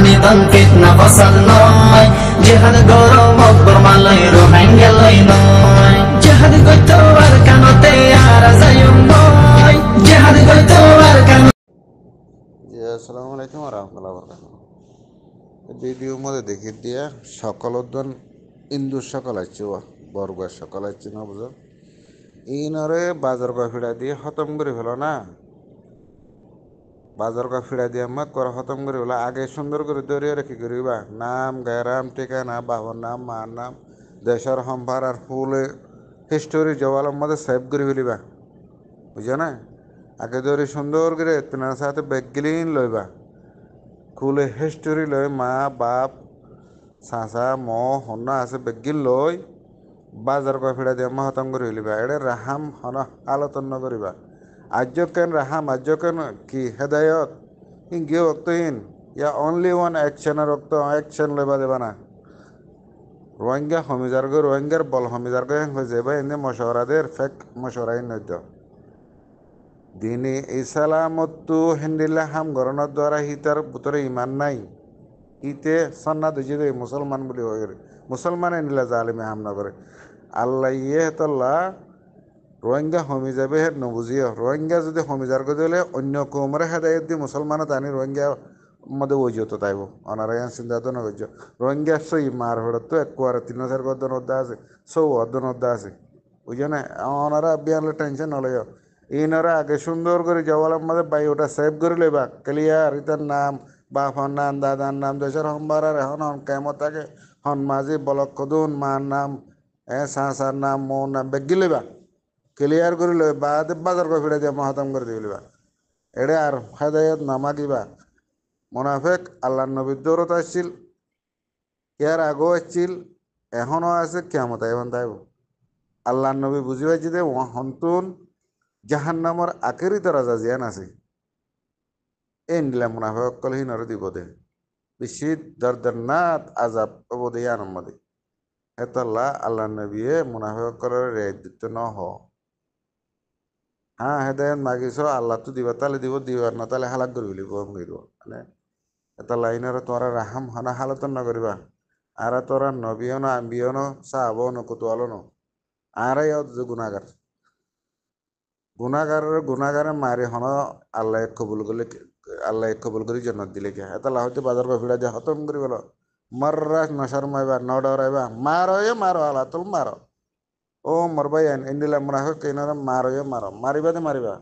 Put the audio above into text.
নিদন ফিতনা ফসাদ নয় জিহাদ গরম অকবর মালয় রোহিঙ্গা লই নয় জিহাদ গইতো আর কানতে আর যায়ুম নয় জিহাদ গইতো আর কান আসসালামু আলাইকুম রহমতুল্লাহ বরকাত ভিডিওর মধ্যে দেখি দিয়া সকল উদ্যান ইন্দুর সকাল আছে বরগুয়ার সকাল আছে না বুঝো ইনরে বাজার কফিটা দিয়ে খতম করে ফেলো না বাজার কফিটা দিয়ে মত করা খতম করে ফেলো আগে সুন্দর করে দরিয়ে রেখে করিবা নাম গায়রাম ঠিকানা বাবার নাম মার নাম দেশের সম্ভার আর ফুলে হিস্টোরি জওয়ালের মধ্যে সেভ করে ফেলিবা বুঝছো না আগে দরি সুন্দর করে তোমার সাথে ব্যাগগিলিন লইবা খুলে হিস্টোরি লই মা বাপ চাচা ম হন্না আছে বেগিল লই বাজার কফিটা দিয়ে মহতম করে ফেলিবা এড়ে রাহাম হন আলোচন নকরিবা আর্য কেন রাহাম আর্য কেন কি হেদায়ত গিয়ে অক্তহীন ইয়া অনলি ওয়ান অ্যাকশনের অক্ত অ্যাকশন লইবা দেবা না রোহিঙ্গা হমিজারগ রোহিঙ্গার বল হমিজারগ হয়ে যাবে এনে মশওয়ারাদের ফেক মশওয়ারাই নদ্য দিনে ইসালামতো হেন্দিল্লা হাম গরণের দ্বারা হিতার ভিতরে ইমান নাই ইতে সন্না দুজি দে মুসলমান বলি হয়ে গেলে মুসলমান এনিলা জালিমে হাম না করে আল্লাহ ইয়ে হেতল্লা রোহিঙ্গা হমি যাবে হে নবুঝিও রোহিঙ্গা যদি হমি যার দিলে অন্য কৌমরে হেদায়ত দি মুসলমান তানি রোহিঙ্গা মধ্যে ওইজত তাইব অনারা চিন্তা তো না করছো রোহিঙ্গা সই মার হড়ত তো এক 3,000 গদ্দন অদ্দা আছে সৌ অদ্দন অদ্দা আছে বুঝছো না ওনারা বিয়ারলে টেনশন নলয় ইনারা আগে সুন্দর করে জওয়ালের মধ্যে বাই ওটা সেভ করে লইবা ক্লিয়ার ইতার নাম বাপর নাম দাদার নাম দেশের সম্বার আর এখন কেমন থাকে হন মাঝি বলক কদুন মার নাম সার নাম মৌ নাম বেগি লইবা ক্লিয়ার করে লই বাজার কফিটা দিয়ে মহাতম করে দিয়ে লইবা এড়ে আর হেদায়ত নামাগিবা মোনাফেক আল্লাহ নবীর দৌড়ত আসছিল ইয়ার আগেও আসছিল এখনও আছে কেমন এখন তাইব আল্লাহ নবী বুঝি পাইছি যে হন্তুন জাহান নামর আখেরি রাজা জিয়ান আছে এই নিলা মুনাফে অকল হিনরে দিব দে বিশিদ দর্দনাথ আজাব অবদে ইয়ানম্মদে হেতল্লা আল্লাহ নবীয়ে মুনাফে অকলের রেয় দিতে ন হ হ্যাঁ হেদায়ত মাগিছ আল্লাহ তো দিবা তাহলে দিব দিবার না তাহলে হালাক করে বলি কম দিব মানে এতলা ইনরে তোরা রাহাম হানা হালতন না করিবা আর তোরা নবীও না আম্বিও না সাহাবও না কুতুয়ালো না আরাই গুণাগার গুণাগারে মারি হন আল্লাহ কবুল করে জন্নত দিলে কে এটা হয়তো বাজার কফিটা দিয়ে খতম করি বলো মার্রা নশার মাইবা ন ডরাইবা মারো আল্লাহ তুল মারো ও মরবাই এন্ডিলা মরা হোক মারো মারিবা দে মারিবা